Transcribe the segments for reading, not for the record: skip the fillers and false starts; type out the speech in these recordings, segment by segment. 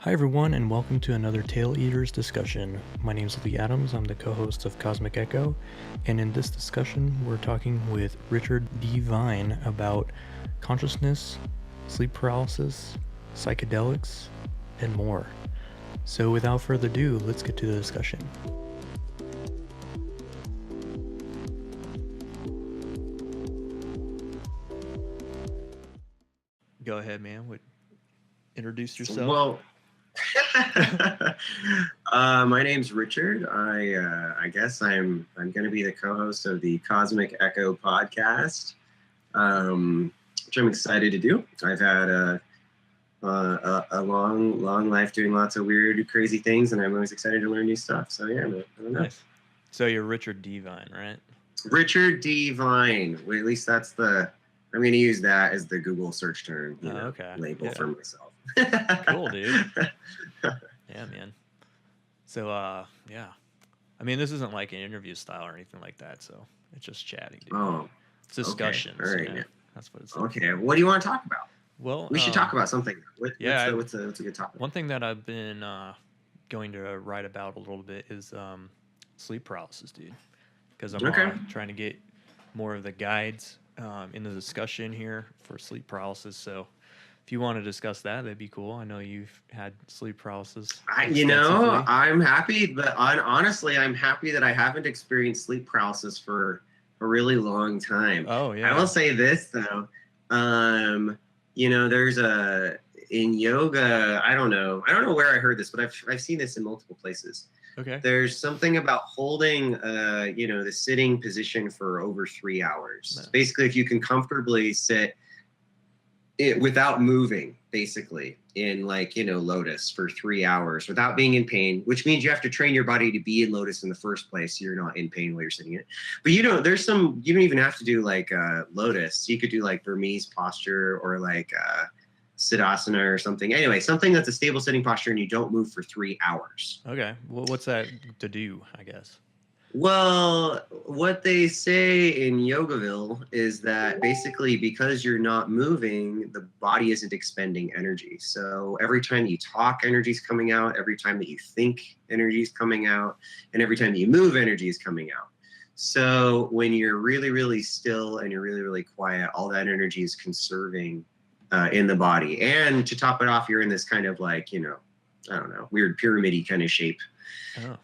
Hi everyone, and welcome to another TAILEATERS Discussion. My name is Lee Adams, I'm the co-host of Cosmic Echo, and in this discussion we're talking with Richard D. Vine about consciousness, sleep paralysis, psychedelics, and more. So without further ado, let's get to the discussion. Go ahead, man. Introduce yourself. Well, my name's Richard. I guess I'm going to be the co-host of the Cosmic Echo podcast, which I'm excited to do. I've had a long life doing lots of weird, crazy things, and I'm always excited to learn new stuff. So yeah, I don't know. Nice. So you're Richard D. Vine, right? Richard D. Vine. Well, at least that's I'm going to use that as the Google search term label for myself. Cool, dude. Yeah, man. So, yeah. I mean, this isn't like an interview style or anything like that, so it's just chatting, dude. Oh. It's discussions. Okay. All right, yeah. That's what it's like. Okay. What do you want to talk about? Well, we should talk about something. What's a good topic? One thing that I've been going to write about a little bit is sleep paralysis, dude. Because I'm trying to get more of the guides in the discussion here for sleep paralysis. So if you want to discuss that, that'd be cool. I know you've had sleep paralysis. I'm happy, but honestly, I'm happy that I haven't experienced sleep paralysis for a really long time. Oh, yeah. I will say this, though. There's in yoga, I don't know where I heard this, but I've seen this in multiple places. Okay. There's something about holding, the sitting position for over 3 hours. Nice. Basically, if you can comfortably sit without moving, basically in lotus for 3 hours without being in pain, which means you have to train your body to be in lotus in the first place. So you're not in pain while you're sitting in it. But you don't even have to do lotus. You could do like Burmese posture or Siddhasana or something. Anyway, something that's a stable sitting posture and you don't move for 3 hours. Okay. Well, what's that to do, I guess? Well, what they say in Yogaville is that basically because you're not moving, the body isn't expending energy. So every time you talk, energy is coming out. Every time that you think, energy is coming out. And every time that you move, energy is coming out. So when you're really, really still and you're really, really quiet, all that energy is conserving in the body. And to top it off, you're in this kind of weird pyramid-y kind of shape.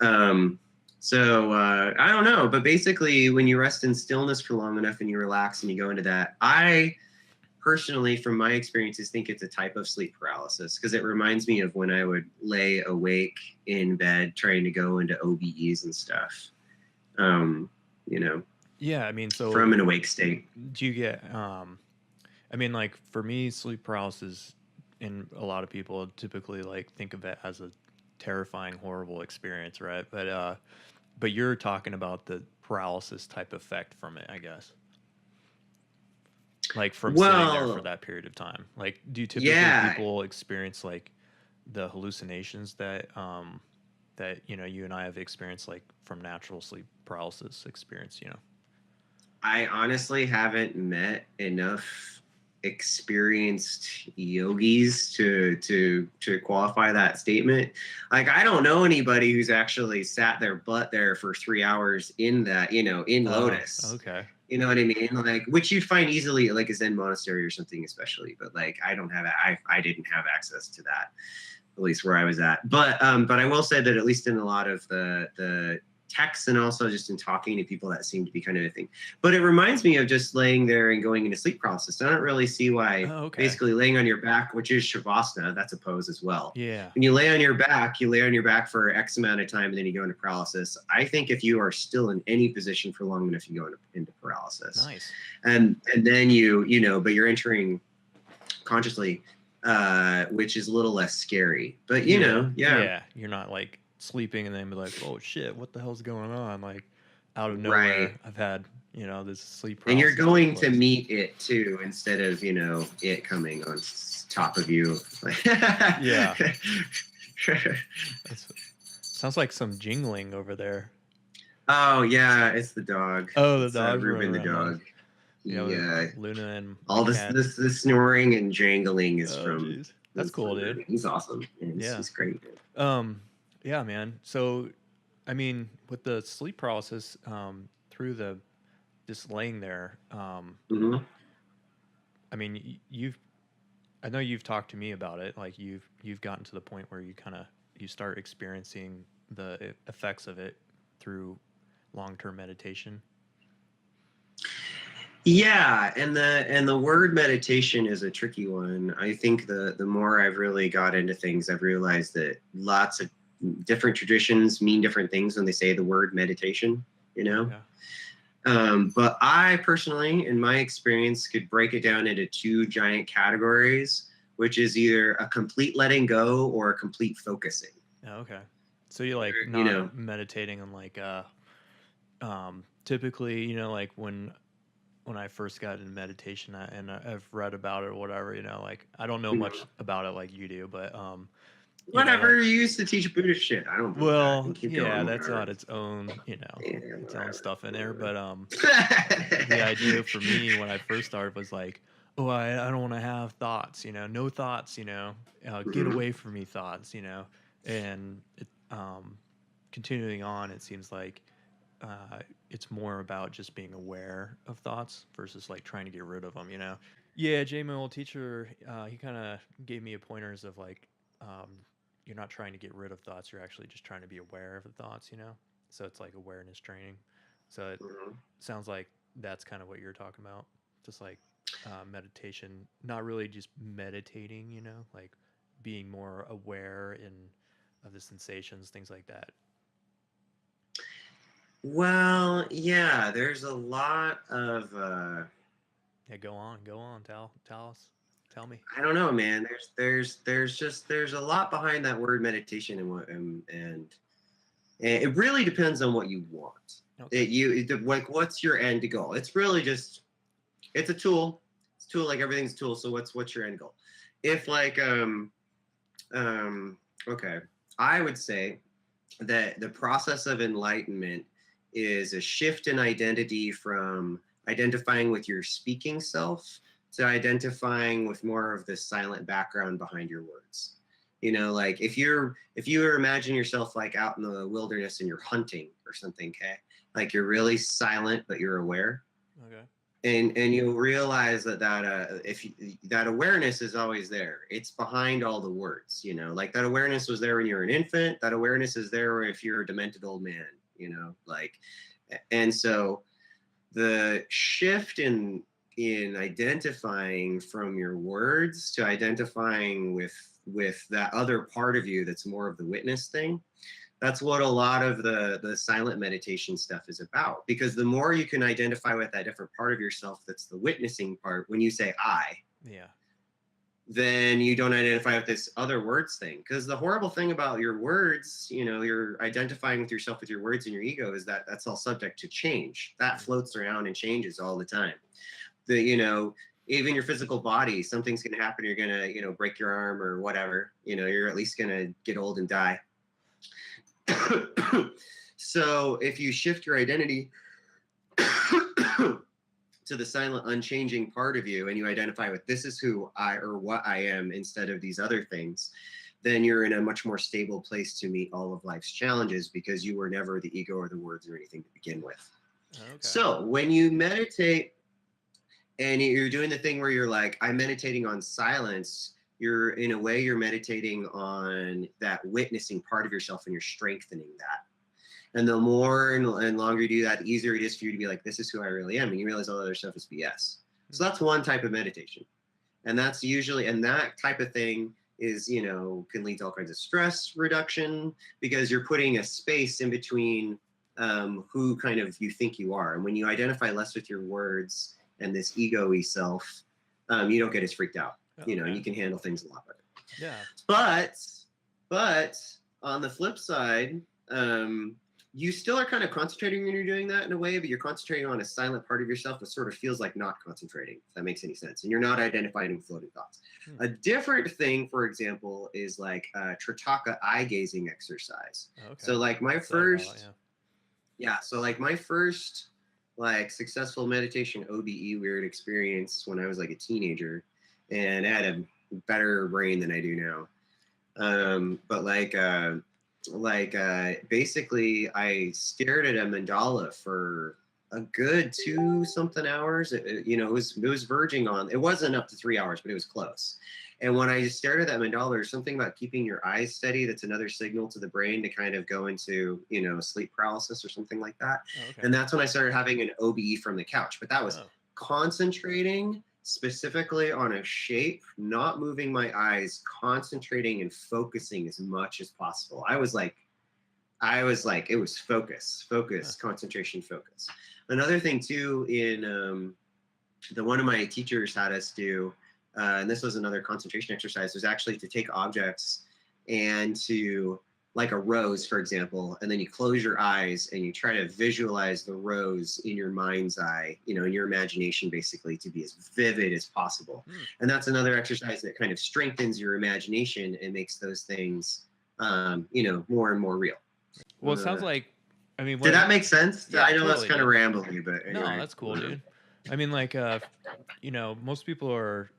Oh. So I don't know, but basically when you rest in stillness for long enough and you relax and you go into that, I personally, from my experiences, think it's a type of sleep paralysis because it reminds me of when I would lay awake in bed trying to go into OBEs and stuff. Yeah, I mean, so from an awake state. Do you get? For me, sleep paralysis, and a lot of people typically think of it as a terrifying, horrible experience, right? But you're talking about the paralysis type effect from it, I guess. Sitting there for that period of time. Do you typically people experience the hallucinations that you and I have experienced from natural sleep paralysis experience, I honestly haven't met enough experienced yogis to qualify that statement. I don't know anybody who's actually sat their butt there for 3 hours in that, in lotus. Okay. You know what I mean? Which you'd find easily at a Zen monastery or something, especially. But I didn't have access to that, at least where I was at. But I will say that at least in a lot of the texts and also just in talking to people, that seemed to be kind of a thing. But it reminds me of just laying there and going into sleep paralysis. I don't really see why basically laying on your back, which is Shavasana, that's a pose as well. Yeah. When you lay on your back for X amount of time and then you go into paralysis. I think if you are still in any position for long enough, you go into paralysis. Nice. And then but you're entering consciously, which is a little less scary. But Yeah, you're not sleeping and then be like, oh shit, what the hell's going on? Out of nowhere, right. I've had this sleep paralysis. And you're going to meet it too, instead of it coming on top of you. Yeah. Sounds like some jingling over there. Oh yeah, it's the dog. Oh, the dog. Ruben the dog. Yeah. Luna and all this snoring and jangling is from geez. That's cool, dude. He's awesome. And he's great. Yeah, man. So, I mean, with the sleep paralysis, through the just laying there, Mm-hmm. I mean, I know you've talked to me about it. Like you've gotten to the point where you start experiencing the effects of it through long-term meditation. Yeah, and the word meditation is a tricky one. I think the more I've really got into things, I've realized that lots of different traditions mean different things when they say the word meditation, you know? Yeah. But I personally, in my experience, could break it down into two giant categories, which is either a complete letting go or a complete focusing. Oh, okay. So you're like You not know, meditating on like typically, like when I first got into meditation, I've read about it or whatever, like I don't know much about it like you do, but whatever, like, you used to teach Buddhist shit. I don't believe that. well, And keep yeah, going, that's whatever. not its own, Yeah, its own whatever, stuff in there, but whatever. the idea for me when I first started was like, oh, I don't want to have thoughts, no thoughts, get Mhm. away from me thoughts, and continuing on, it seems like it's more about just being aware of thoughts versus like trying to get rid of them, Yeah, Jay, my old teacher, he kind of gave me a pointers of like, you're not trying to get rid of thoughts, you're actually just trying to be aware of the thoughts, So it's like awareness training. So it Mhm. sounds like that's kind of what you're talking about. Just like meditation, not really just meditating, like being more aware of the sensations, things like that. Well, yeah, there's a lot of Yeah, go on, tell us, tell me. I don't know, man. There's a lot behind that word meditation, and it really depends on what you want. Okay. Like, what's your end goal? It's really just it's a tool. It's a tool, like everything's a tool. So what's your end goal? If like okay, I would say that the process of enlightenment is a shift in identity from identifying with your speaking self to identifying with more of the silent background behind your words. Like if you imagine yourself like out in the wilderness and you're hunting or something, okay? Like you're really silent but you're aware. Okay. And you'll realize that that awareness is always there. It's behind all the words. Like that awareness was there when you're an infant. That awareness is there if you're a demented old man. Like, and so the shift in identifying from your words to identifying with that other part of you that's more of the witness thing, that's what a lot of the silent meditation stuff is about. Because the more you can identify with that different part of yourself that's the witnessing part, when you say I, Yeah. then you don't identify with this other words thing. Because the horrible thing about your words, you're identifying with yourself with your words and your ego, is that that's all subject to change. That floats around and changes all the time. Even your physical body, something's going to happen. You're going to, break your arm or whatever. You're at least going to get old and die. So if you shift your identity to the silent, unchanging part of you, and you identify with this is who I or what I am instead of these other things, then you're in a much more stable place to meet all of life's challenges, because you were never the ego or the words or anything to begin with. Okay. So when you meditate and you're doing the thing where you're like, I'm meditating on silence, you're in a way, you're meditating on that witnessing part of yourself, and you're strengthening that. And the more and longer you do that, the easier it is for you to be like, this is who I really am. And you realize all other stuff is BS. So that's one type of meditation. And that's usually, and that type of thing is, can lead to all kinds of stress reduction, because you're putting a space in between who kind of you think you are. And when you identify less with your words and this ego-y self, you don't get as freaked out. Okay. You can handle things a lot better. Yeah. But on the flip side, you still are kind of concentrating when you're doing that in a way, but you're concentrating on a silent part of yourself that sort of feels like not concentrating, if that makes any sense. And you're not identifying floating thoughts. A different thing, for example, is like Tritaka eye gazing exercise. Okay. So like my first, so like my first like successful meditation OBE weird experience when I was like a teenager, and I had better brain than I do now. But basically I stared at a mandala for a good 2 something hours. It was verging on, it wasn't up to 3 hours, but it was close. And when I stared at that mandala, there's something about keeping your eyes steady that's another signal to the brain to kind of go into, sleep paralysis or something like that. Oh, okay. And that's when I started having an OBE from the couch. But that was concentrating specifically on a shape, not moving my eyes, concentrating and focusing as much as possible. I was like, it was focus, concentration, focus. Another thing too, in one of my teachers had us do, and this was another concentration exercise, was actually to take objects and to, like a rose, for example, and then you close your eyes and you try to visualize the rose in your mind's eye, in your imagination, basically, to be as vivid as possible. And that's another exercise that kind of strengthens your imagination and makes those things, more and more real. Well, it sounds like, did that make sense? Yeah, I know totally that's kind of rambly, but anyway. No, that's cool, dude. I mean, like, most people are,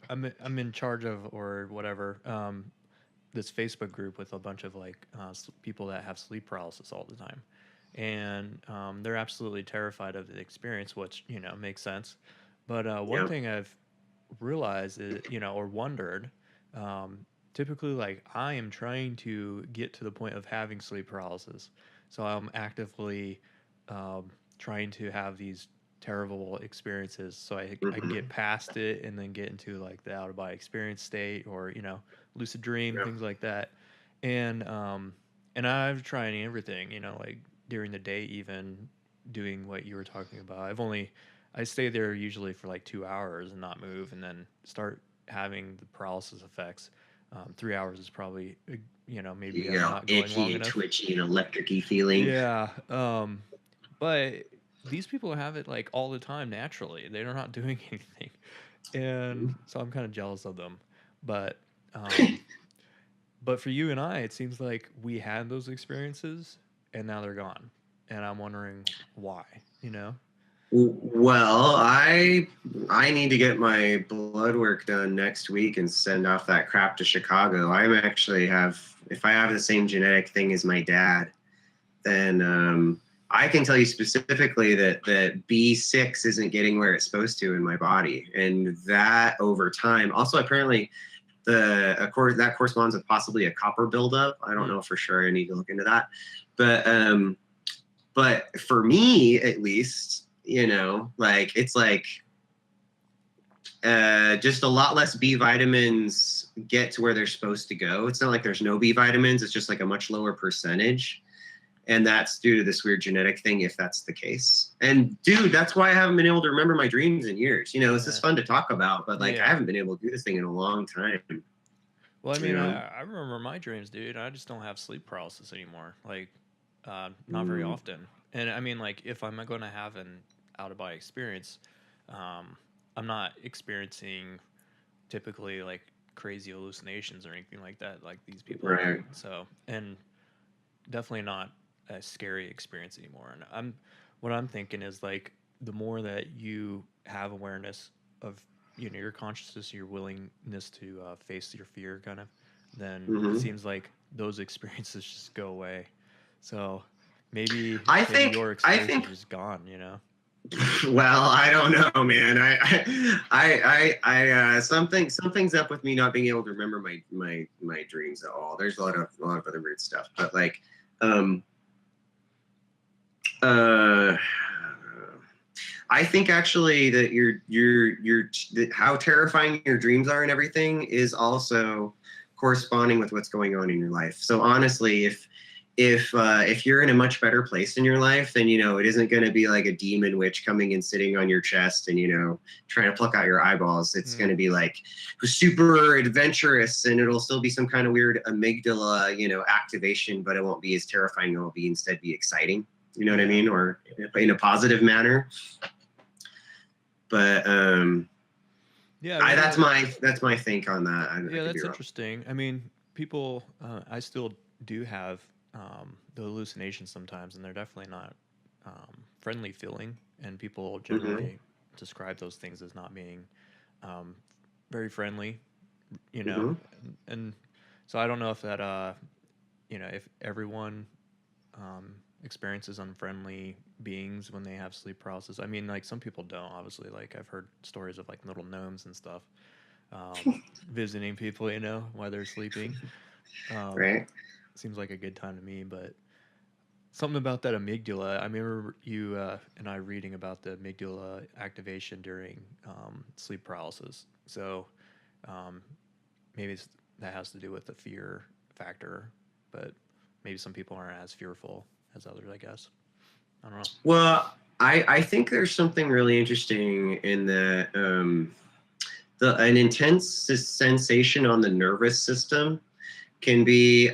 I'm in charge of, or whatever, this Facebook group with a bunch of like people that have sleep paralysis all the time, and they're absolutely terrified of the experience, which makes sense. But one thing I've realized is, or wondered, typically, like, I am trying to get to the point of having sleep paralysis, so I'm actively trying to have these terrible experiences so I can get past it and then get into like the out of body experience state, or lucid dream, things like that. And I've tried everything, like during the day, even doing what you were talking about. I stay there usually for like 2 hours and not move, and then start having the paralysis effects. 3 hours is probably maybe I'm not going itchy long and enough. twitchy and electric-y feeling. Yeah. But these people have it like all the time naturally. They're not doing anything. And so I'm kind of jealous of them. But but for you and I, it seems like we had those experiences and now they're gone. And I'm wondering why, Well, I need to get my blood work done next week and send off that crap to Chicago. If I have the same genetic thing as my dad, then I can tell you specifically that B6 isn't getting where it's supposed to in my body, and that over time, also apparently, that corresponds with possibly a copper buildup. I don't know for sure. I need to look into that, but for me at least, it's like just a lot less B vitamins get to where they're supposed to go. It's not like there's no B vitamins. It's just like a much lower percentage. And that's due to this weird genetic thing, if that's the case. And dude, that's why I haven't been able to remember my dreams in years. It's just fun to talk about, but like I haven't been able to do this thing in a long time. Well, I mean, I remember my dreams, dude. I just don't have sleep paralysis anymore. Like, not very often. And I mean, like, if I'm going to have an out of body experience, I'm not experiencing typically like crazy hallucinations or anything like that, like these people are. So, and definitely not a scary experience anymore. And what I'm thinking is, like, the more that you have awareness of your consciousness, your willingness to face your fear, kind of, then it seems like those experiences just go away. So maybe your experience is just gone. Well, I don't know, man. Something's up with me not being able to remember my dreams at all. There's a lot of other weird stuff, but like, I think actually that how terrifying your dreams are and everything is also corresponding with what's going on in your life. So honestly, if you're in a much better place in your life, then it isn't going to be like a demon witch coming and sitting on your chest and trying to pluck out your eyeballs. It's going to be like super adventurous, and it'll still be some kind of weird amygdala activation, but it won't be as terrifying. It'll instead be exciting. You know what I mean? Or in a positive manner. But that's my think on that. That's interesting. I mean, people, I still do have the hallucinations sometimes, and they're definitely not friendly feeling. And people generally describe those things as not being very friendly, you know, Mm-hmm. and so I don't know if that, if everyone experiences unfriendly beings when they have sleep paralysis. I mean, like some people don't, obviously. Like I've heard stories of like little gnomes and stuff visiting people, while they're sleeping. Um, Right. seems like a good time to me, but something about that amygdala. I remember you and I reading about the amygdala activation during sleep paralysis. So um, maybe that has to do with the fear factor, but maybe some people aren't as fearful as others, I guess. I don't know. Well, I think there's something really interesting in the an intense sensation on the nervous system can be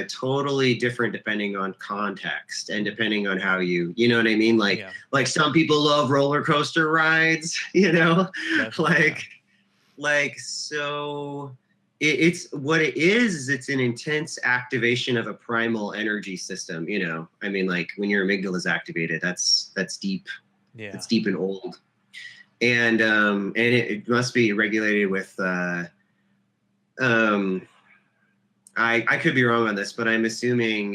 totally different depending on context and depending on how you know what I mean? Yeah, Like some people love roller coaster rides, you know, definitely. Yeah. like so it's what it is it's an intense activation of a primal energy system, you know. I mean, like when your amygdala is activated, that's deep. Yeah. It's deep and old. And it must be regulated with um I could be wrong on this, but I'm assuming,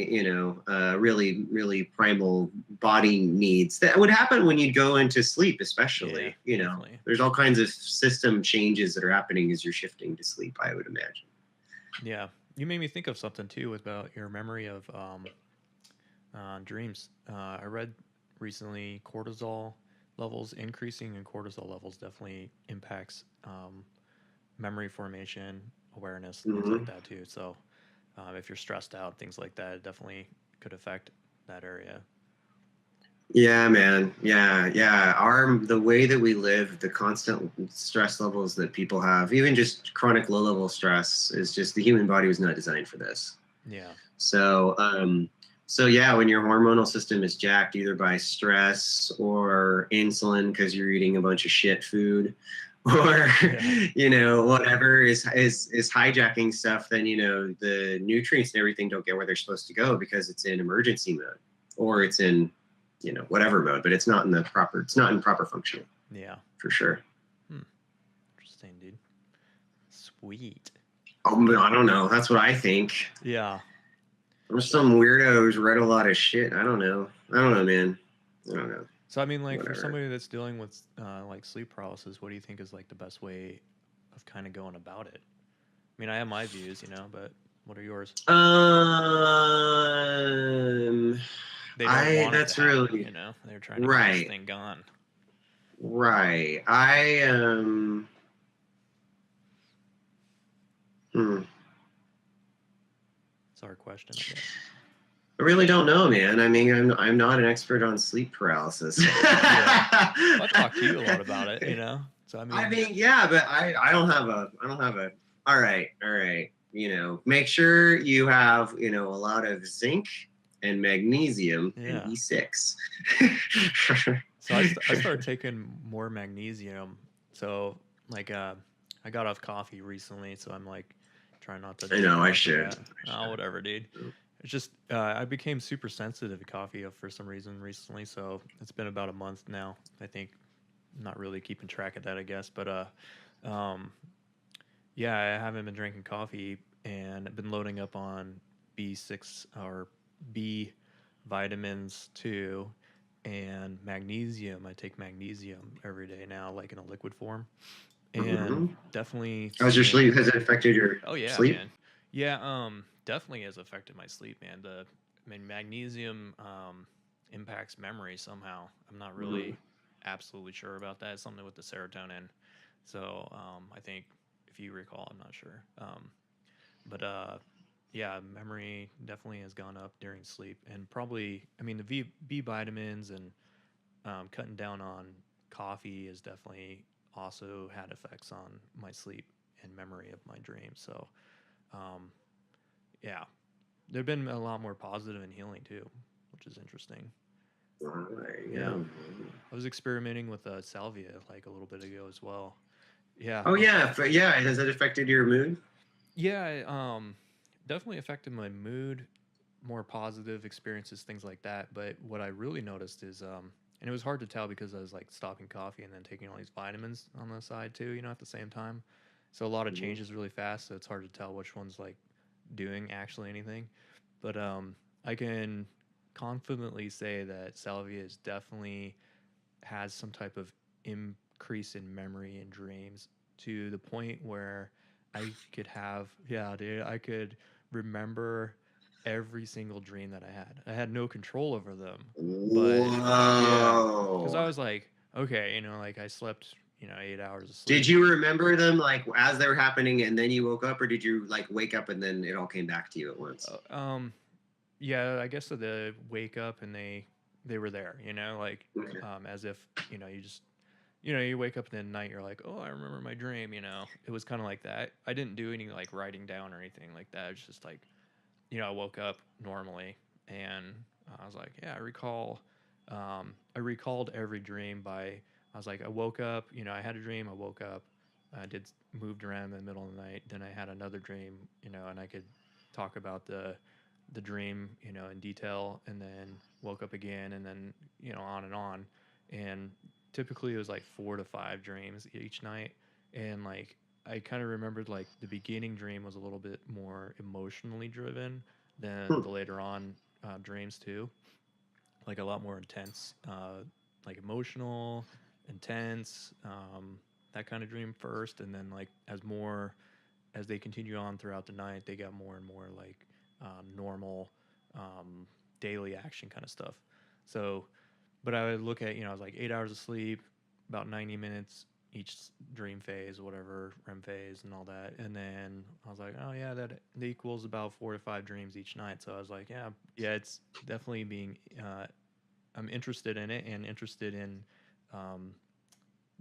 really, really primal body needs that would happen when you go into sleep, Yeah, especially, definitely. there's all kinds of system changes that are happening as you're shifting to sleep, I would imagine. Yeah. You made me think of something too about your memory of dreams. I read recently cortisol levels increasing, and cortisol levels definitely impacts memory formation, awareness, things like Mm-hmm. that too. So if you're stressed out, things like that, it definitely could affect that area. Yeah, man. Yeah, yeah. The way that we live, the constant stress levels that people have, even just chronic low level stress, is just the human body was not designed for this. Yeah. So, so yeah, when your hormonal system is jacked either by stress or insulin because you're eating a bunch of shit food, or Yeah. whatever is hijacking stuff, then the nutrients and everything don't get where they're supposed to go because it's in emergency mode, or it's in whatever mode, but it's not in proper functioning Yeah. for sure. Hmm. Interesting, dude. Sweet. Oh, I don't know. That's what I think. Yeah. I'm some weirdo who's read a lot of shit. I don't know, man. I don't know. So I mean, like for Whatever. somebody that's dealing with like sleep paralysis, what do you think is like the best way of kind of going about it? I mean, I have my views, but what are yours? Um, They don't I want it to that's happen, really They're trying to get this right, thing gone. right. Hmm, It's our question, I guess. I really don't know, man. I mean, I'm not an expert on sleep paralysis. Yeah. Well, I've talked to you a lot about it, So I I mean, mean, yeah, but I don't have a. All right, all right. Make sure you have a lot of zinc and magnesium and yeah. B6. So I started taking more magnesium. So like I got off coffee recently, so I'm like trying not to I take know as I much of should. that. Oh, whatever, dude. It's just I became super sensitive to coffee for some reason recently, so it's been about a month now. I think I'm not really keeping track of that, I guess, but um, yeah, I haven't been drinking coffee, and I've been loading up on B6 or B vitamins too, and magnesium. I take magnesium every day now, like in a liquid form, and Mm-hmm. definitely How's your seeing. sleep? Has it affected your Oh yeah, sleep? man. Yeah, definitely has affected my sleep, man. I mean, magnesium impacts memory somehow. I'm not Mm-hmm. really absolutely sure about that. It's something with the serotonin. So I think if you recall, I'm not sure. But yeah, memory definitely has gone up during sleep, and probably, I mean, the B vitamins and cutting down on coffee has definitely also had effects on my sleep and memory of my dreams. So um, yeah, they've been a lot more positive and healing too, which is interesting. There you Yeah, go. I was experimenting with salvia like a little bit ago as well. Yeah, Oh yeah, yeah. Has it affected your mood? yeah, definitely affected my mood, more positive experiences, things like that. But what I really noticed is, and it was hard to tell because I was like stopping coffee and then taking all these vitamins on the side too, at the same time. So a lot of changes really fast, so it's hard to tell which one's like doing actually anything. But I can confidently say that salvia is definitely has some type of increase in memory and dreams to the point where I could have, yeah, dude, I could remember every single dream that I had. I had no control over them, but yeah, because I Whoa. was like, okay, like I slept, 8 hours of Did sleep. you remember them like as they were happening and then you woke up, or did you like wake up and then it all came back to you at once? Uh, um, yeah, I guess the wake up and they were there, like Okay. as if you just you wake up in the night, you're like, oh, I remember my dream. It was kind of like that. I didn't do any like writing down or anything like that. It's just like I woke up normally and I was like, yeah, I recall. I recalled every dream by. I was like, I woke up. I had a dream. I woke up. I did moved around in the middle of the night. Then I had another dream. And I could talk about the dream, in detail, and then woke up again, and then on and on. And typically it was like 4 to 5 dreams each night, and like I kind of remembered like the beginning dream was a little bit more emotionally driven than Hmm. the later on dreams too, like a lot more intense, like emotional, intense, that kind of dream first, and then like as they continue on throughout the night, they got more and more like normal, um, daily action kind of stuff. So, but I would look at, I was like 8 hours of sleep, about 90 minutes each dream phase, whatever, REM phase, and all that. And then I was like, oh, yeah, that equals about 4 to 5 dreams each night. So I was like, yeah, it's definitely I'm interested in it and interested in um,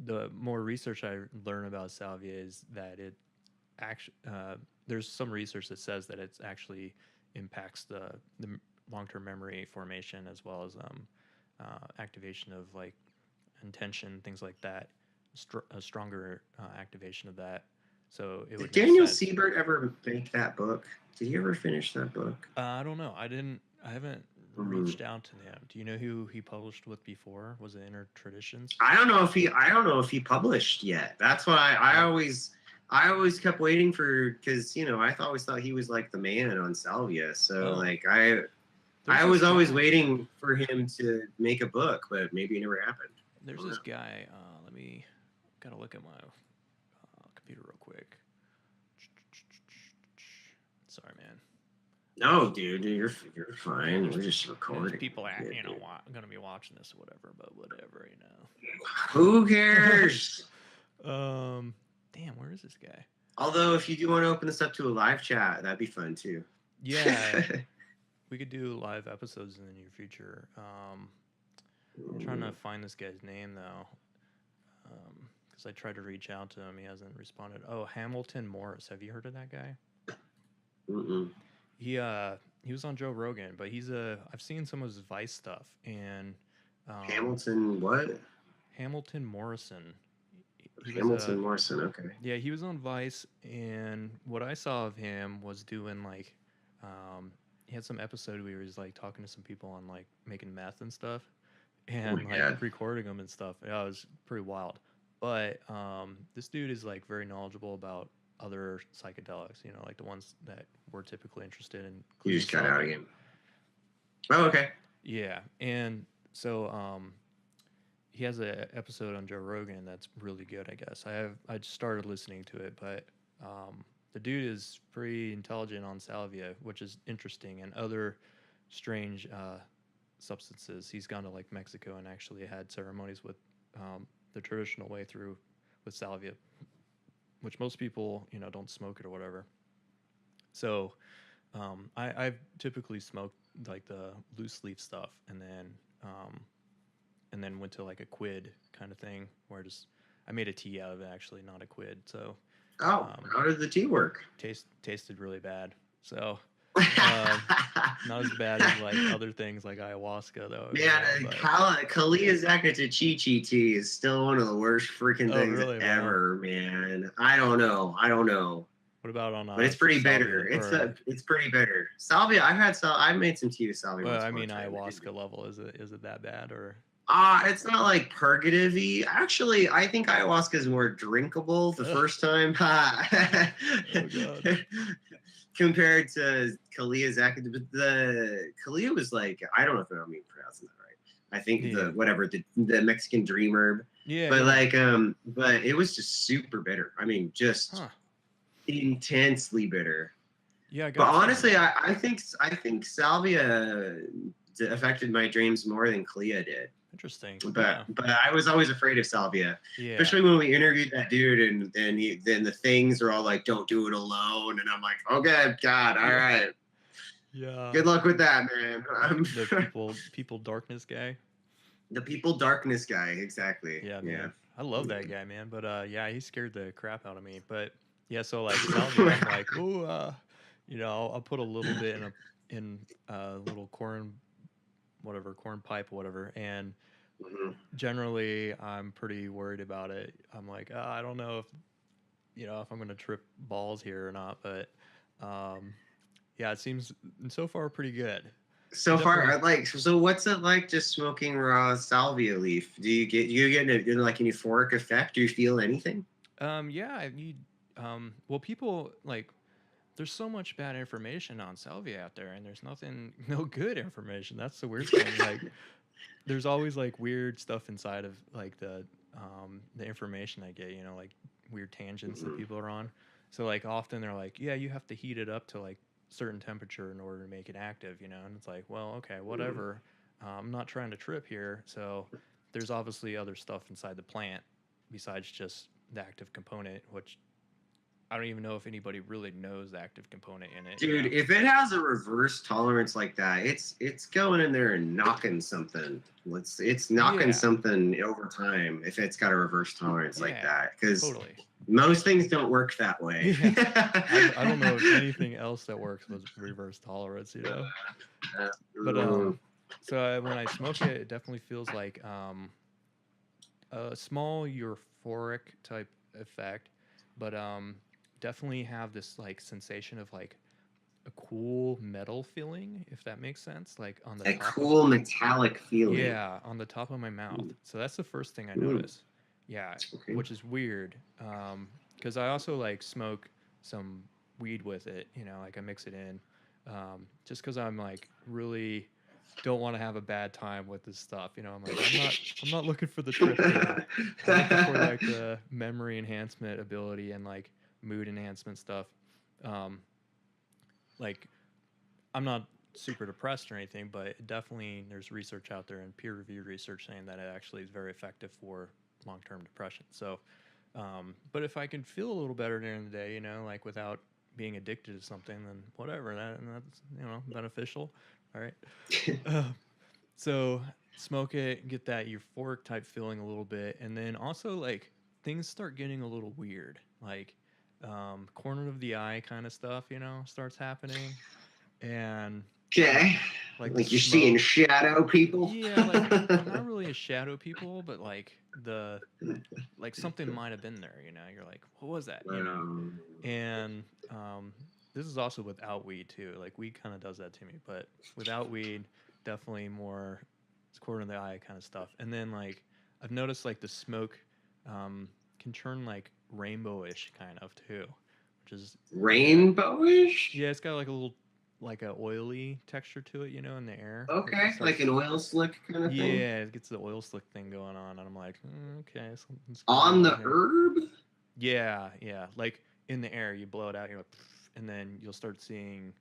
the more research I learn about salvia is that it actually there's some research that says that it's actually impacts the long-term memory formation as well as activation of like intention, things like that, a stronger activation of that. So it Did would make Daniel sense. Siebert ever make that book? Did he ever finish that book? I don't know. I haven't Hmm. reached out to him. Do you know who he published with before? Was it Inner Traditions? I don't know if he published yet. That's what Oh, I always kept waiting for, because I always thought he was like the man on Salvia. So oh, like there's I this was always guy. waiting for him to make a book, but maybe it never happened. I There's don't this know. guy. Let me gotta look at my computer real quick. Sorry, man. No, dude, you're fine. We're just There's recording. people at Yeah, dude. gonna be watching this or whatever, but whatever, Who cares? um, damn, where is this guy? Although, if you do want to open this up to a live chat, that'd be fun too. Yeah, we could do live episodes in the near future. I'm trying to find this guy's name though, because I tried to reach out to him. He hasn't responded. Oh, Hamilton Morris. Have you heard of that guy? Mm-mm. He was on Joe Rogan, but I've seen some of his Vice stuff, and um, Hamilton, what? Hamilton Morrison. He was Hamilton Morrison. Okay. Yeah, he was on Vice, and what I saw of him was doing like, he had some episode where he was like talking to some people on like making meth and stuff, Oh my and like god. recording them and stuff. Yeah, it was pretty wild. But this dude is like very knowledgeable about other psychedelics, like the ones that we're typically interested in, You including just got out salvia. again. Oh, okay. Yeah, and so he has an episode on Joe Rogan that's really good. I guess I just started listening to it, but the dude is pretty intelligent on salvia, which is interesting, and other strange substances. He's gone to like Mexico and actually had ceremonies with the traditional way through with salvia, which most people don't smoke it or whatever. So I've typically smoked like the loose leaf stuff, and then went to like a quid kind of thing where just I made a tea out of it actually, not a quid. So Oh, um, how did the tea work? tasted really bad. So um, not as bad as like other things like ayahuasca though, Man, But Kalia Zakata Chi Chi tea is still one of the worst freaking oh things really? Wow. ever, man. I don't know. I don't know. What about on But it's pretty bitter. salvia or It's pretty bitter. Salvia, I've made some tea with salvia well, once I upon a mean time. It didn't. ayahuasca level? Is it that bad or? It's not like purgative-y. Actually, I think ayahuasca is more drinkable the first time. Oh god. Compared to Kalia's the Kalia was like, I don't know if I'm even pronouncing that right. I think Yeah. the Mexican dream herb. Yeah. But yeah. but it was just super bitter. I mean, just intensely bitter. Yeah, I But got honestly, some. I think salvia affected my dreams more than Kalia did. Interesting. But Yeah. I was always afraid of salvia, Yeah. especially when we interviewed that dude, and then the things are all like, "Don't do it alone," and I'm like, "Okay, God, all right, Yeah. good luck with that, man." The people darkness guy. The people darkness guy, exactly. Yeah, Yeah. man. I love that guy, man. But yeah, he scared the crap out of me. But yeah, so like salvia, I'm like, oh, I'll put a little bit in a little corn, whatever, corn pipe, whatever, and Mhm. generally I'm pretty worried about it. I'm like, I don't know if I'm gonna trip balls here or not, but um, yeah, it seems so far pretty good. So far, Definitely. so what's it like just smoking raw salvia leaf? Do you get like an euphoric effect? Do you feel anything? Yeah, well, people like, there's so much bad information on salvia out there, and there's no good information. That's the weird thing. Like, there's always like weird stuff inside of like the information I get, like weird tangents that Mhm. people are on. So like often they're like, yeah, you have to heat it up to like certain temperature in order to make it active, and it's like, well, okay, Mhm. whatever. I'm not trying to trip here. So there's obviously other stuff inside the plant besides just the active component, which I don't even know if anybody really knows the active component in it, Dude, if it has a reverse tolerance like that, it's going in there and knocking something. It's knocking Yeah, something over time if it's got a reverse tolerance like yeah, that. Because totally. most things don't work that way. Yeah. I don't know of anything else that works with reverse tolerance. But Mm. so when I smoke it, it definitely feels like a small euphoric type effect, but definitely have this like sensation of like a cool metal feeling, if that makes sense, like on the A top of, cool metallic feeling. yeah, on the top of my mouth. Mm. So that's the first thing I Mm. notice. Yeah, Okay. which is weird. Because I also like smoke some weed with it. Like I mix it in, just because I'm like really don't want to have a bad time with this stuff. I'm like, I'm not looking for the trip here. I'm looking for like the memory enhancement ability and like mood enhancement stuff. Um, like I'm not super depressed or anything, but definitely there's research out there and peer-reviewed research saying that it actually is very effective for long-term depression. So, but if I can feel a little better during the day, like without being addicted to something, then whatever. That's beneficial. All right. Uh, so smoke it, get that euphoric type feeling a little bit, and then also like things start getting a little weird, like corner of the eye kind of stuff, starts happening, and Okay. like the Like you're seeing smoke. shadow people. Yeah, like I'm not really a shadow people, but like something might have been there. You're like, what was that? Um, And this is also without weed too. Like weed kind of does that to me, but without weed, definitely more it's quarter in the eye kind of stuff. And then like I've noticed like the smoke can turn like rainbowish kind of too, which is Rainbowish? yeah, it's got like a little like a oily texture to it, in the air. It Okay, like an starts oil slick kind of thing. yeah, it gets the oil slick thing going on, and I'm like, okay, something's going On on the here. herb? Yeah, yeah. Like in the air, you blow it out, you're like, and then you'll start seeing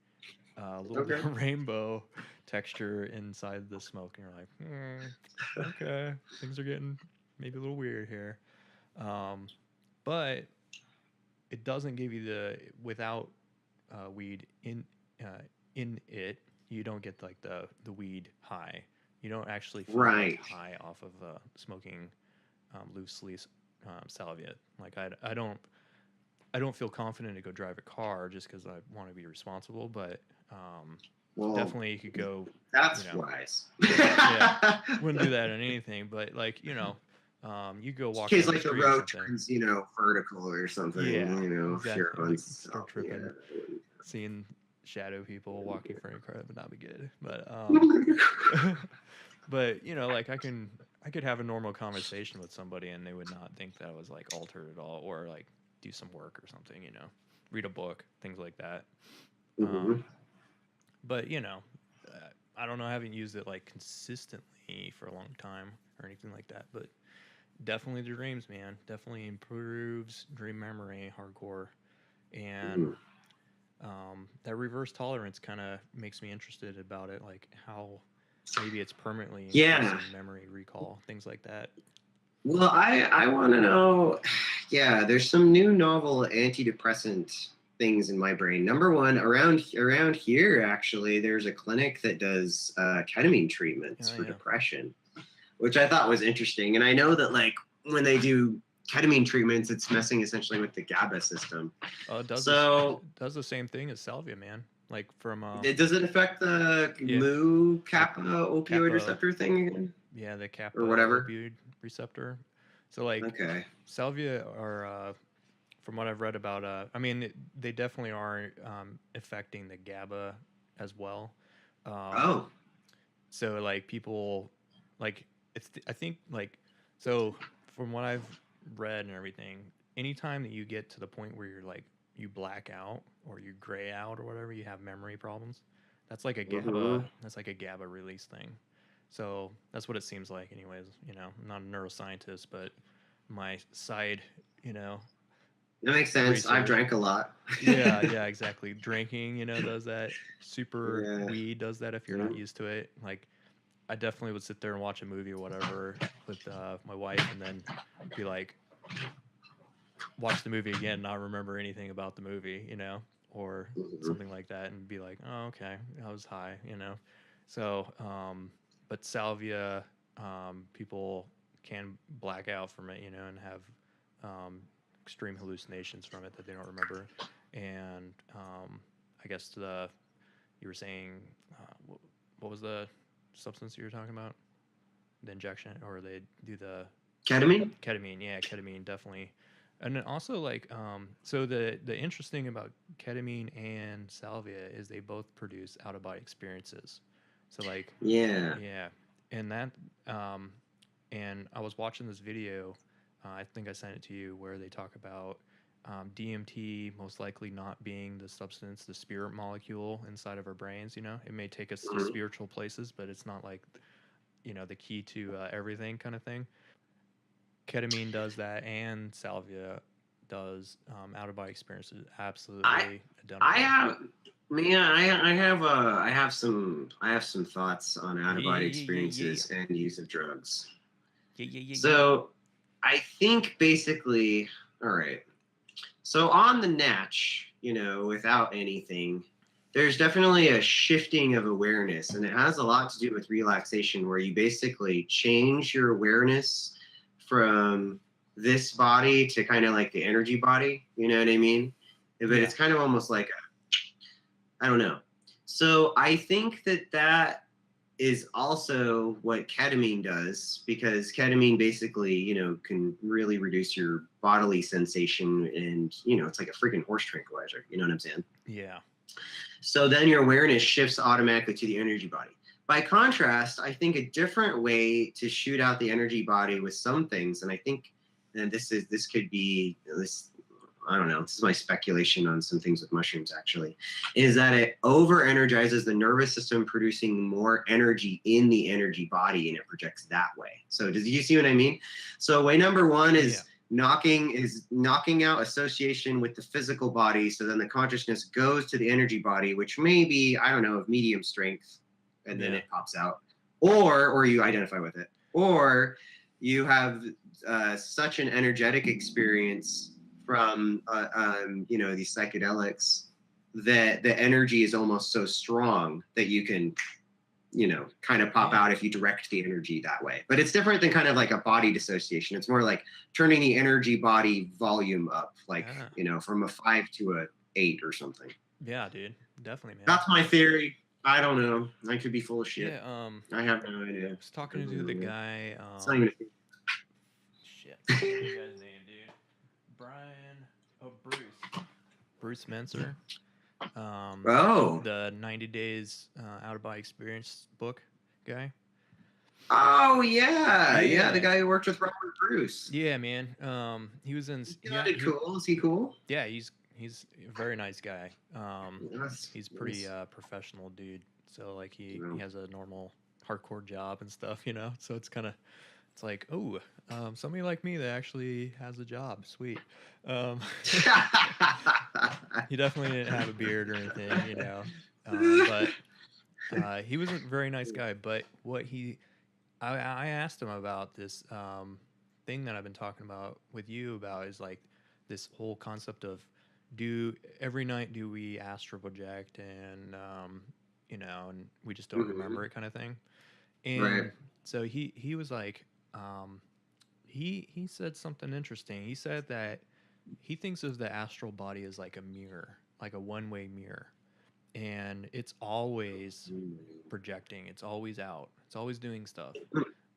a little bit Okay. of rainbow texture inside the smoke, and you're like, okay, things are getting maybe a little weird here. Um, but it doesn't give you the without weed in it. You don't get like the weed high. You don't actually feel like Right. high off of smoking loose leaf salvia. Like I don't feel confident to go drive a car just because I want to be responsible, but Well, definitely you could go, you that's know, wise. yeah, wouldn't do that in anything, but like, you go In walk case down the like the street or road something. turns, vertical or something, Yeah, if you're exactly. on Like stuff, start yeah. tripping, seeing shadow people walking in front of your car would not be good. But, but like I could have a normal conversation with somebody and they would not think that I was like altered at all, or like do some work or something, you know, read a book, things like that. Hmm. But you know, I don't know. I haven't used it like consistently for a long time or anything like that. But definitely the dreams, man. Definitely improves dream memory hardcore, and Hmm. that reverse tolerance kind of makes me interested about it, like how maybe it's permanently Yeah. increasing memory recall, things like that. Well, I want to know. Yeah, there's some new novel antidepressant things in my brain. Number one, around here, actually, there's a clinic that does ketamine treatments Oh for yeah. depression, which I thought was interesting. And I know that like when they do ketamine treatments, it's messing essentially with the GABA system. It does this. So Does the same thing as salvia, man. Like from does it affect the yeah, mu the kappa opioid kappa, receptor thing again, yeah, the or kappa whatever? opioid receptor. So like Okay. salvia are from what I've read about, I mean, they definitely are affecting the GABA as well. Um, Oh. so like people, like I think like so from what I've read and everything, anytime that you get to the point where you're like you black out or you gray out or whatever, you have memory problems. That's like a GABA. Hmm. That's like a GABA release thing. So that's what it seems like, anyways. You know, I'm not a neuroscientist, but my side, you know, That makes sense. I've research. drank a lot. Yeah, yeah, exactly. Drinking, you know, does that. Super Yeah. weed does that if you're Yeah. not used to it. Like, I definitely would sit there and watch a movie or whatever with my wife, and then be like, watch the movie again, not remember anything about the movie, you know, or Mhm. something like that, and be like, oh, okay, I was high, you know. So, but salvia, people can black out from it, you know, and have um, extreme hallucinations from it that they don't remember. And I guess you were saying, what was the substance you were talking about? The injection, or they do the Ketamine? ketamine? Yeah, ketamine definitely. And then also like so the interesting about ketamine and salvia is they both produce out of body experiences. So like Yeah. yeah, and that um and I was watching this video, I think I sent it to you, where they talk about DMT most likely not being the substance, the spirit molecule inside of our brains. You know, it may take us to Mhm. spiritual places, but it's not like, you know, the key to everything kind of thing. Ketamine does that, and salvia does out of body experiences. I Absolutely I identical. have man, I have some thoughts on out Yeah, of body yeah, yeah, yeah, yeah, experiences and use of drugs. yeah, yeah, yeah, yeah. So I think basically, all right. So on the natch, without anything, there's definitely a shifting of awareness, and it has a lot to do with relaxation, where you basically change your awareness from this body to kind of like the energy body. You know what I mean? But Yeah, it's kind of almost like I don't know. So I think that is also what ketamine does, because ketamine basically, can really reduce your bodily sensation, and it's like a freaking horse tranquilizer. You know what I'm saying? yeah, So then your awareness shifts automatically to the energy body. By contrast, I think a different way to shoot out the energy body with some things, and I think, and this could be this. I don't know. This is my speculation on some things with mushrooms, actually, is that it over energizes the nervous system, producing more energy in the energy body, and it projects that way. So, do you see what I mean? So, way number one yeah, is knocking out association with the physical body. So then the consciousness goes to the energy body, which may be, I don't know, of medium strength, and then yeah, it pops out, or you identify with it, or you have such an energetic experience from these psychedelics, that the energy is almost so strong that you can kind of pop yeah. out if you direct the energy that way. But it's different than kind of like a body dissociation. It's more like turning the energy body volume up, like, Ah, from a 5 to a 8 or something. yeah, dude, definitely, man. That's my theory. I don't know. I could be full of shit. Yeah, I have no idea. was I talking really to the don't know. guy. It's not even a theory. Shit, what's the guy's name, dude? Brian. Oh, Bruce Menser. Um, Oh. the 90 Days Out of Body Experience book guy. Oh yeah, yeah, the Yeah. guy who worked with Robert Bruce. Yeah, man. He was in. He Yeah, sounded cool. Is he cool? yeah. He's a very nice guy. Yes, He's pretty yes. professional dude. So like he No. has a normal hardcore job and stuff, you know. So it's like, oh, somebody like me that actually has a job, sweet. Um, he definitely didn't have a beard or anything, you know. But he was a very nice guy. But I asked him about this thing that I've been talking about with you about is like this whole concept of do every night do we astral project and you know, and we just don't remember Mhm. it kind of thing. Right. And so he was like um, he said something interesting. He said that he thinks of the astral body as like a mirror, like a one-way mirror, and it's always projecting. It's always out. It's always doing stuff,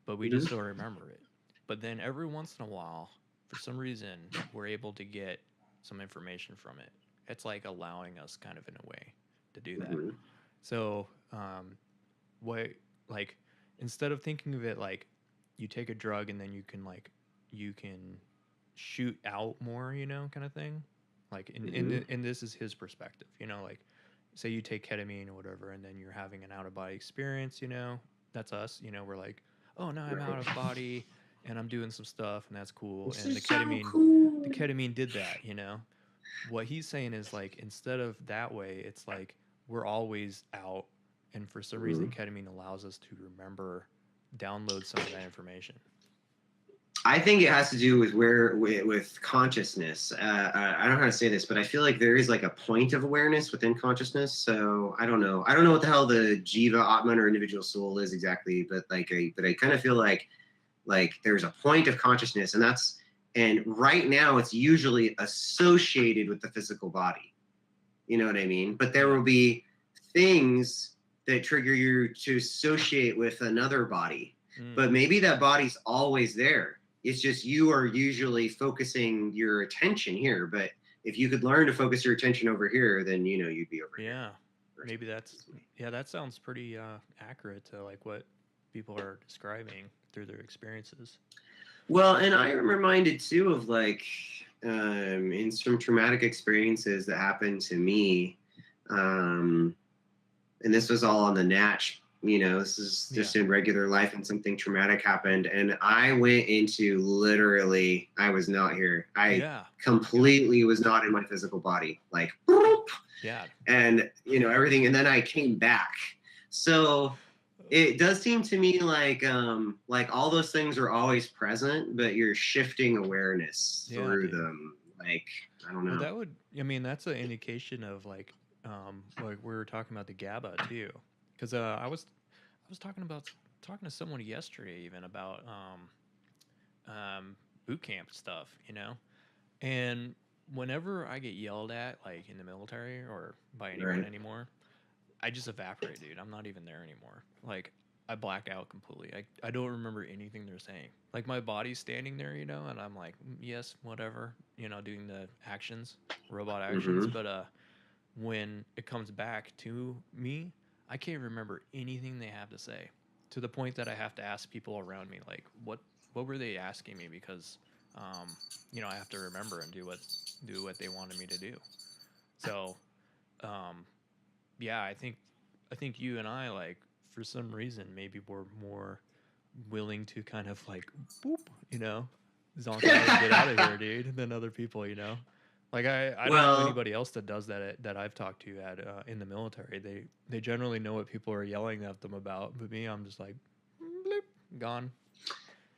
but we just Mhm. don't remember it. But then every once in a while, for some reason, we're able to get some information from it. It's like allowing us kind of in a way to do that. Mhm. So, what like instead of thinking of it like you take a drug and then you can shoot out more, you know, kind of thing. Like Mhm. and this is his perspective, you know, like say you take ketamine or whatever and then you're having an out of body experience, you know. That's us, you know, we're like, "Oh, no, I'm out Right. of body and I'm doing some stuff and that's cool." This And is so the cool. ketamine did that, you know. What he's saying is like instead of that way, it's like we're always out and for some reason Mhm. ketamine allows us to remember download some of that information. I think it has to do with with consciousness. I don't know how to say this, but I feel like there is like a point of awareness within consciousness. So I don't know. I don't know what the hell the jiva, atman, or individual soul is exactly, but but I kind of feel like there's a point of consciousness, and right now it's usually associated with the physical body. You know what I mean? But there Yeah. will be things that trigger you to associate with another body. Mm. But maybe that body's always there. It's just you are usually focusing your attention here. But if you could learn to focus your attention over here, then you'd be over here. Yeah. Maybe that's yeah, that sounds pretty accurate to like what people are describing through their experiences. Well, and I am reminded too of in some traumatic experiences that happened to me. Um, and this was all on the natch. This is Yeah. just in regular life, and something traumatic happened, and I went into literally, I was not here. I Yeah. completely was not in my physical body, like boop, Yeah. and everything, and then I came back. So it does seem to me like all those things are always present, but you're shifting awareness Yeah, through dude. them. Like, I don't Well, know. that would, I mean, that's an indication of like we were talking about the GABA too, because I was talking to someone yesterday even about boot camp stuff, you know, and whenever I get yelled at, like in the military or by anyone Right. anymore, I just evaporate, dude. I'm not even there anymore. Like I black out completely. I don't remember anything they're saying. Like my body's standing there, you know, and I'm like, yes, whatever, you know, doing the actions, robot actions. Mm-hmm. But when it comes back to me, I can't remember anything they have to say. To the point that I have to ask people around me, like, what were they asking me? Because, um, you know, I have to remember and do what they wanted me to do. So, um, yeah, I think you and I like for some reason maybe we're more willing to kind of like boop, you know, zonk out and get out of here, dude, than other people, you know. Like I don't know Well, anybody else that does that I've talked to at in the military. They generally know what people are yelling at them about, but me, I'm just like, bloop, gone.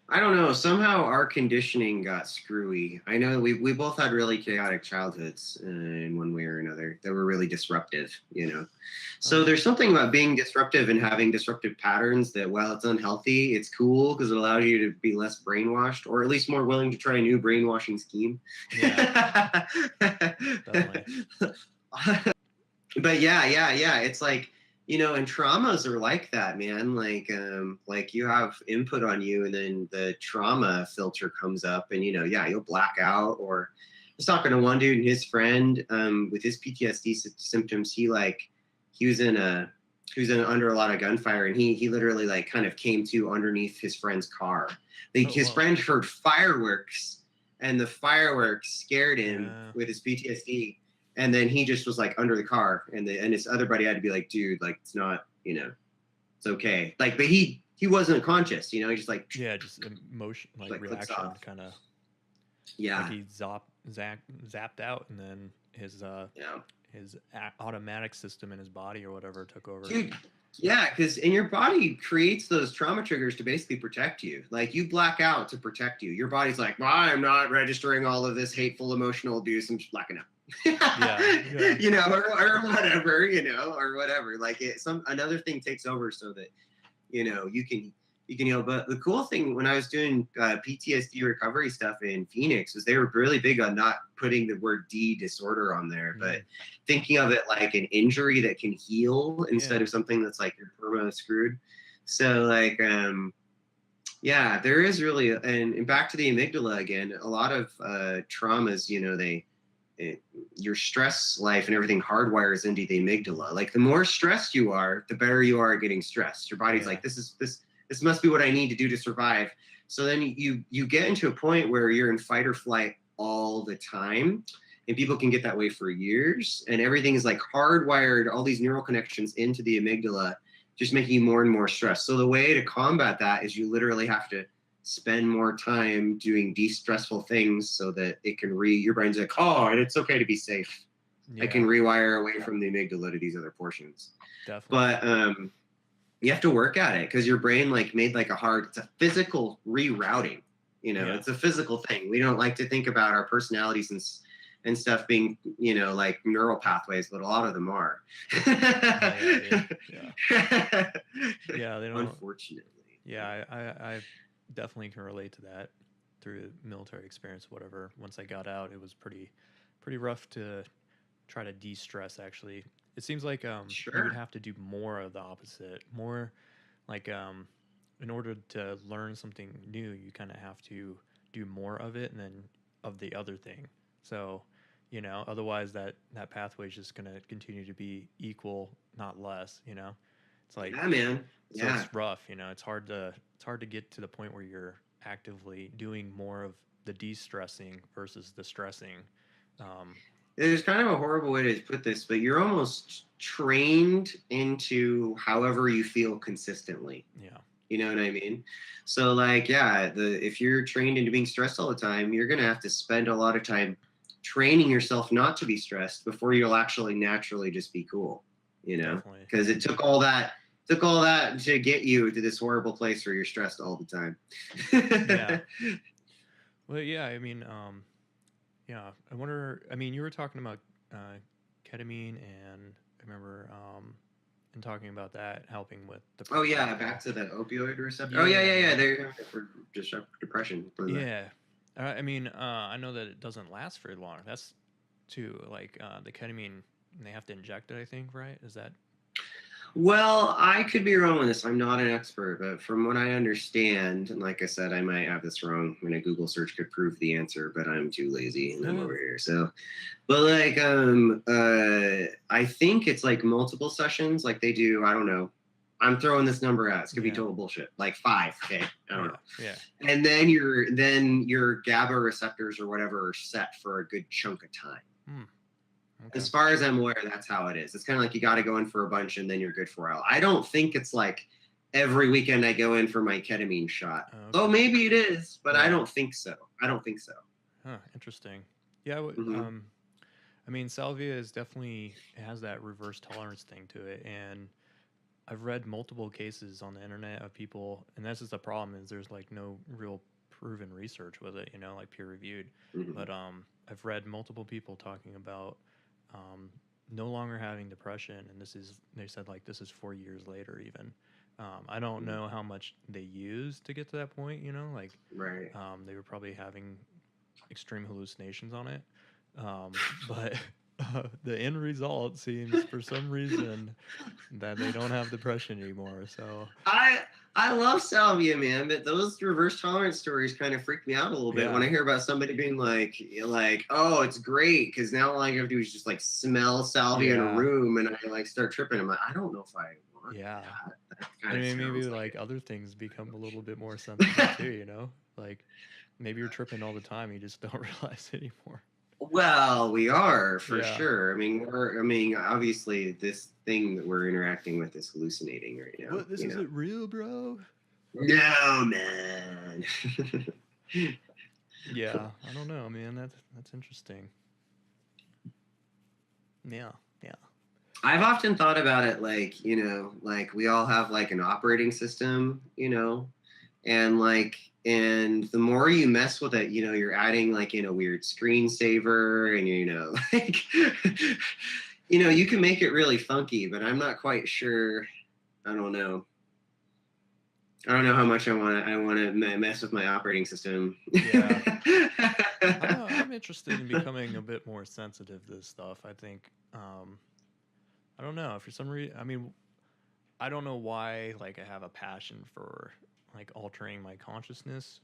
I don't know. Somehow our conditioning got screwy. I know we both had really chaotic childhoods in one way or another that were really disruptive. Oh So yeah, there's something about being disruptive and having disruptive patterns that, while it's unhealthy, it's cool because it allows you to be less brainwashed, or at least more willing to try a new brainwashing scheme. yeah, definitely. But yeah, it's like, and traumas are like that, man. Like you have input on you, and then the trauma filter comes up, and yeah, you'll black out. Or I was talking to one dude and his friend with his PTSD symptoms. He was in under a lot of gunfire, and he literally like kind of came to underneath his friend's car. His friend heard fireworks, and the fireworks scared him with his PTSD, and then he just was like under the car, and his other buddy had to be like, dude, like it's not, it's okay, like, but he wasn't conscious, he just like just emotion, like reaction, kind of like he zapped out, and then his automatic system in his body or whatever took over. Dude, yeah, because in your body creates those trauma triggers to basically protect you. Like you black out to protect you. Your body's like, well, I'm not registering all of this hateful emotional abuse. I'm just blacking out. Or whatever, or whatever. Like another thing takes over so that, you can heal. But the cool thing when I was doing PTSD recovery stuff in Phoenix was they were really big on not putting the word disorder on there, but thinking of it like an injury that can heal instead of something that's like you're permanently screwed. So like, there is really, and back to the amygdala again, a lot of traumas, your stress life and everything hardwires into the amygdala. Like the more stressed you are, the better you are at getting stressed. Your body's like, this must be what I need to do to survive. So then you get into a point where you're in fight or flight all the time, and people can get that way for years, and everything is like hardwired, all these neural connections into the amygdala, just making you more and more stressed. So the way to combat that is you literally have to spend more time doing de-stressful things so that it can your brain's like, oh, and it's okay to be safe. I can rewire away from the amygdala to these other portions. Definitely. But you have to work at it because your brain like made like it's a physical rerouting, it's a physical thing. We don't like to think about our personalities and stuff being, like neural pathways, but a lot of them are. They don't. Unfortunately. Yeah, I definitely can relate to that through military experience, whatever. Once I got out, it was pretty rough to try to de-stress, actually. It seems like you would have to do more of the opposite. More like in order to learn something new, you kind of have to do more of it and then of the other thing. So, otherwise that pathway is just going to continue to be equal, not less, It's like, yeah, man. So it's rough, it's hard to get to the point where you're actively doing more of the de-stressing versus the stressing. There's kind of a horrible way to put this, but you're almost trained into however you feel consistently. Yeah. You know what I mean? So like, if you're trained into being stressed all the time, you're going to have to spend a lot of time training yourself not to be stressed before you'll actually naturally just be cool, because it took all that to get you to this horrible place where you're stressed all the time. Yeah. Well, yeah, I mean, I wonder, you were talking about ketamine, and I remember and talking about that helping with depression. Oh yeah, back to the opioid receptor. Yeah. They're for depression. Yeah. I know that it doesn't last very long. That's too, like, the ketamine, they have to inject it, I think, right? Is that? Well, I could be wrong on this. I'm not an expert, but from what I understand, and like I said, I might have this wrong. A Google search could prove the answer, but I'm too lazy and I'm over here. So, but like, I think it's like multiple sessions. Like they do, I don't know. I'm throwing this number out. It's gonna be total bullshit. Like 5. Okay, I don't know. Yeah. And then your GABA receptors or whatever are set for a good chunk of time. Okay. As far as I'm aware, that's how it is. It's kind of like you got to go in for a bunch and then you're good for a while. I don't think it's like every weekend I go in for my ketamine shot. Okay. Oh, maybe it is, but I don't think so. Huh, interesting. Yeah, salvia is definitely has that reverse tolerance thing to it, and I've read multiple cases on the internet of people, and that's just the problem is there's like no real proven research with it, like peer reviewed. Mm-hmm. But I've read multiple people talking about no longer having depression, and they said like this is 4 years later even. I don't know how much they used to get to that point, right. They were probably having extreme hallucinations on it, but the end result seems for some reason that they don't have depression anymore. So I love salvia, man, but those reverse tolerance stories kind of freak me out a little bit when I hear about somebody being like, oh, it's great because now all I have to do is just like smell salvia in a room and I like start tripping. I'm like, I don't know if I Yeah. That I kind of mean, maybe sounds like like it. other things become a little bit more sensitive too, you know? Like maybe you're tripping all the time, you just don't realize it anymore. Well, we are for Yeah. sure. I mean, obviously, this thing that we're interacting with is hallucinating right now. What? This isn't real, bro? No, man. Yeah, I don't know, man. That's interesting. Yeah, yeah. I've often thought about it like, like we all have like an operating system, and and the more you mess with it, you're adding like a weird screensaver and like you can make it really funky, but I'm not quite sure. I don't know. I don't know how much I want to mess with my operating system. Yeah. I'm interested in becoming a bit more sensitive to this stuff. I think I don't know, for some reason, I mean, I don't know why like I have a passion for like altering my consciousness.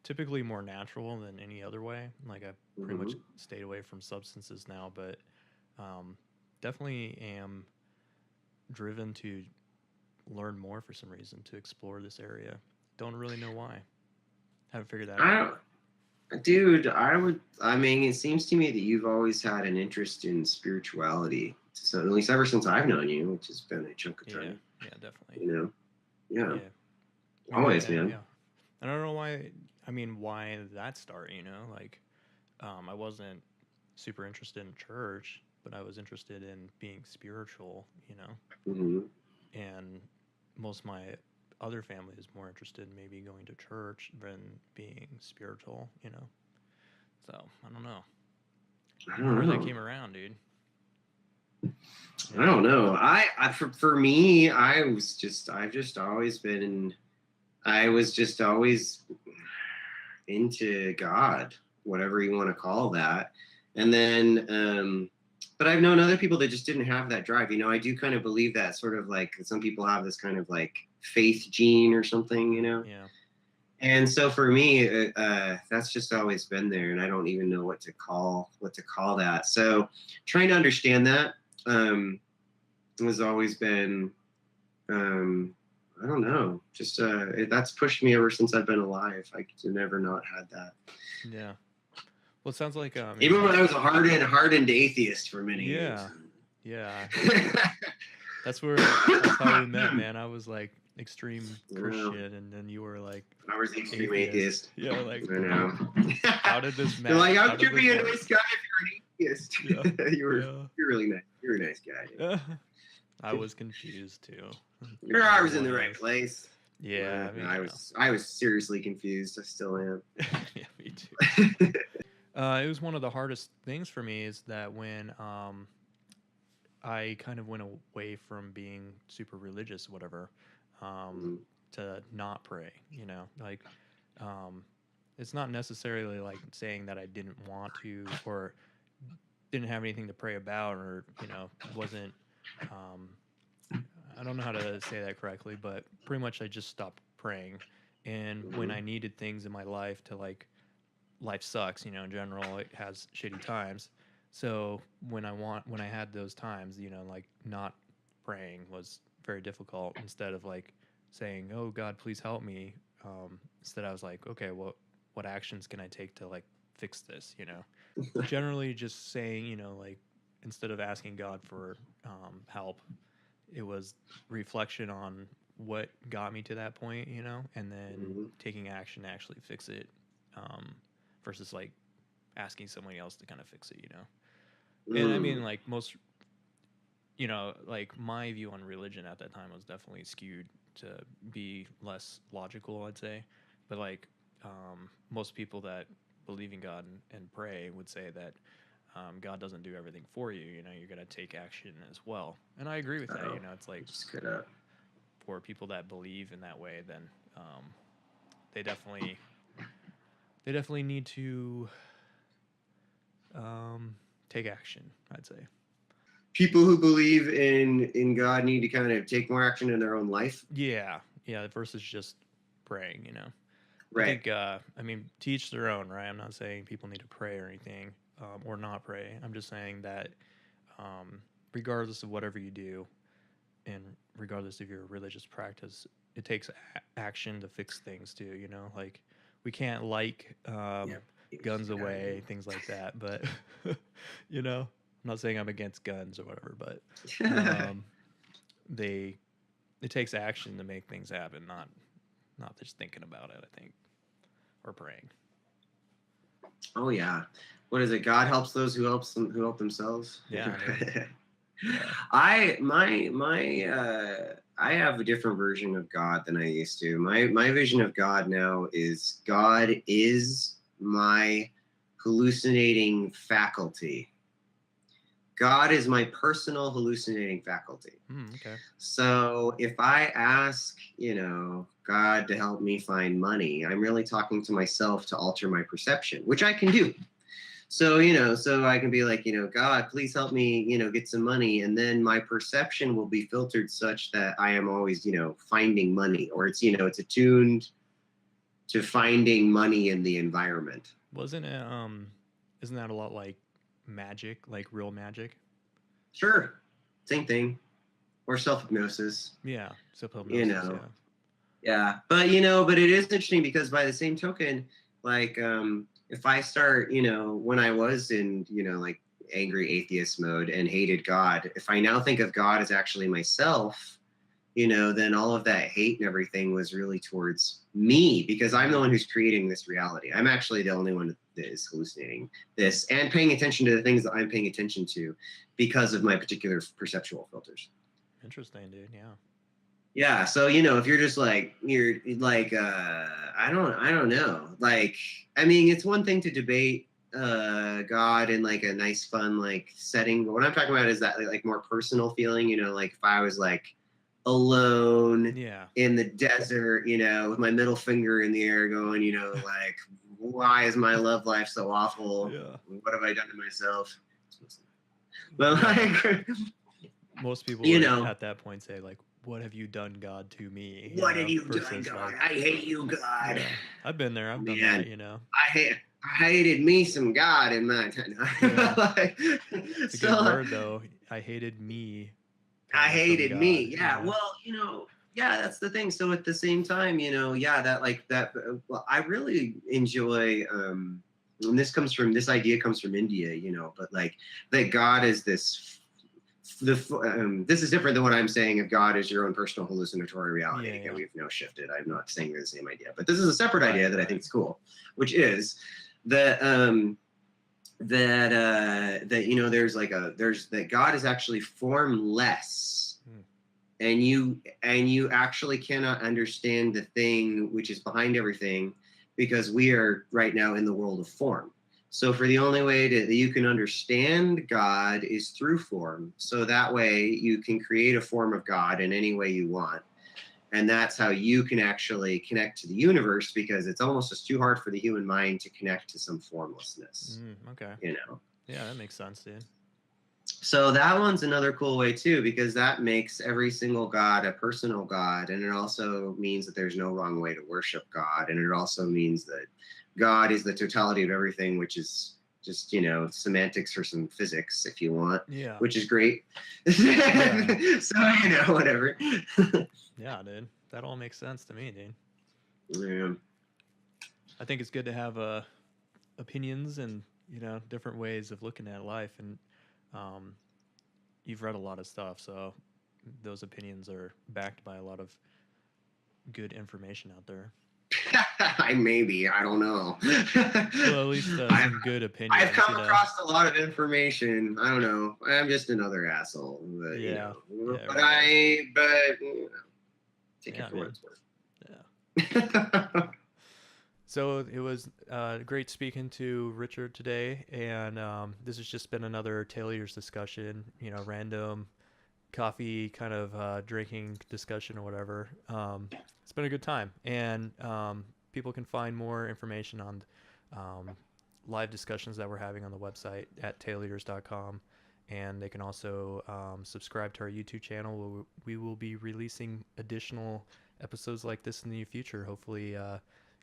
Typically more natural than any other way. Like I pretty much Mhm. stayed away from substances now, but um, definitely am driven to learn more for some reason to explore this area. Don't really know why. Haven't figured that I out. don't, dude. I mean, it seems to me that you've always had an interest in spirituality. So at least ever since I've known you, which has been a chunk of Yeah, time. yeah, definitely. You know, yeah, Yeah, maybe always, man. yeah. And I don't know why. I mean, why that start? You know, like I wasn't super interested in church, but I was interested in being spiritual. You know, Hmm. and most of my other family is more interested in maybe going to church than being spiritual. You know, so I don't know. I I don't know don't where that know. came around, dude. I Yeah, don't know. For me, I've just always been. I was just always into God, whatever you want to call that. And then, but I've known other people that just didn't have that drive. I do kind of believe that sort of like some people have this kind of like faith gene or something, yeah, And so for me, that's just always been there, and I don't even know what to call that. So trying to understand that has always been, um, I don't know, just that's pushed me ever since I've been alive. I never not had that. yeah. Well, it sounds like I Even mean, when I was a hardened atheist for many years. yeah, yeah. That's how we met, man. I was like extreme Wow. Christian, and then you were like I was the extreme atheist. atheist. Yeah, like I know. how did this They're like, match? how How could did you this be a work? nice guy if you're an atheist? Yeah, yeah. You're really nice. You're a nice guy, dude. I was confused too. You're As always in one the right is. place. Yeah, I mean, I was seriously confused. I still am. yeah, me too. It was one of the hardest things for me is that when I kind of went away from being super religious, whatever, um, Mhm. to not pray. You know, like um, it's not necessarily like saying that I didn't want to or didn't have anything to pray about, or wasn't. Um, I don't know how to say that correctly, but pretty much I just stopped praying. And when I Mhm. needed things in my life to like, life sucks, in general, it has shitty times. So when I had those times, like not praying was very difficult. Instead of like saying, "Oh God, please help me," instead I was like, "Okay, what actions can I take to like fix this?" Generally just saying, like instead of asking God for help, it was reflection on what got me to that point, and then Mhm. taking action to actually fix it, um, versus like asking somebody else to kind of fix it. And I mean, Mm. like most, like my view on religion at that time was definitely skewed to be less logical, I'd say. But like most people that believe in God and pray would say that God doesn't do everything for you. You're gonna take action as well, and I agree with that. Oh, It's like just get up. for people that believe in that way, then um, they definitely they definitely need to take action, I'd say. People who believe in God need to kind of take more action in their own life. Yeah, yeah. Versus just praying. I Right. think I mean, to each their own, right? I'm not saying people need to pray or anything, or not pray. I'm just saying that regardless of whatever you do, and regardless of your religious practice, it takes action to fix things too. Like we can't Yeah. guns away, things like that. But I'm not saying I'm against guns or whatever, but um, they it takes action to make things happen, not just thinking about it. I think, or praying. Oh yeah. What is it? God helps those who help themselves. Yeah. Yeah. I have a different version of God than I used to. My vision of God now is God is my hallucinating faculty. God is my personal hallucinating faculty. Okay. So if I ask, God to help me find money, I'm really talking to myself to alter my perception, which I can do. So, so I can be like, God, please help me, get some money. And then my perception will be filtered such that I am always, finding money, or it's, it's attuned to finding money in the environment. Isn't that a lot like magic, like real magic? Sure. Same thing. Or self-hypnosis. Yeah. Self-hypnosis, yeah. Yeah. But, but it is interesting because by the same token, like, if I start, when I was in, like angry atheist mode and hated God, if I now think of God as actually myself, then all of that hate and everything was really towards me, because I'm the one who's creating this reality. I'm actually the only one that is hallucinating this and paying attention to the things that I'm paying attention to because of my particular perceptual filters. Interesting, dude. Yeah. Yeah. So, if you're just like, you're like, I don't know. Like, I mean, it's one thing to debate God in like a nice, fun, like setting. But what I'm talking about is that like more personal feeling, like if I was like alone in the desert, with my middle finger in the air going, like, why is my love life so awful? Yeah. What have I done to myself? But like, most people at that point say like, what have you done, God, to me? What have you done, God? Like, I hate you, God. Yeah. I've been there. I've done that, I hated me some God in my time. Like, it's a good word, though. I hated me. I hated me. Yeah. Well, yeah, that's the thing. So at the same time, that like that. Well, I really enjoy. And this idea comes from India, but like that God is this. This is different than what I'm saying if God is your own personal hallucinatory reality. Again, we've now shifted. I'm not saying the same idea, but this is a separate idea that I think is cool, which is that there's that God is actually formless, and you actually cannot understand the thing which is behind everything, because we are right now in the world of form. So for the only way that you can understand God is through form. So that way you can create a form of God in any way you want. And that's how you can actually connect to the universe, because it's almost just too hard for the human mind to connect to some formlessness. Okay. Yeah, that makes sense, dude. So that one's another cool way too, because that makes every single God a personal God. And it also means that there's no wrong way to worship God. And it also means that God is the totality of everything, which is just, semantics for some physics, if you want. Yeah. Which is great. Yeah. So, whatever. Yeah, dude. That all makes sense to me, dude. Yeah. I think it's good to have opinions and, different ways of looking at life. And you've read a lot of stuff, so those opinions are backed by a lot of good information out there. I don't know. Well, at least some good opinions. I've come across a lot of information. I don't know. I'm just another asshole. But, take it for what it's worth. Yeah. So it was great speaking to Richard today, and this has just been another TAILEATERS discussion, random coffee kind of drinking discussion or whatever. It's been a good time, and people can find more information on live discussions that we're having on the website at TAILEATERS.com, and they can also subscribe to our YouTube channel, where we will be releasing additional episodes like this in the future. Hopefully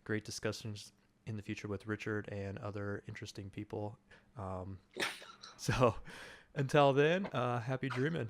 great discussions in the future with Richard and other interesting people. So until then, happy dreaming.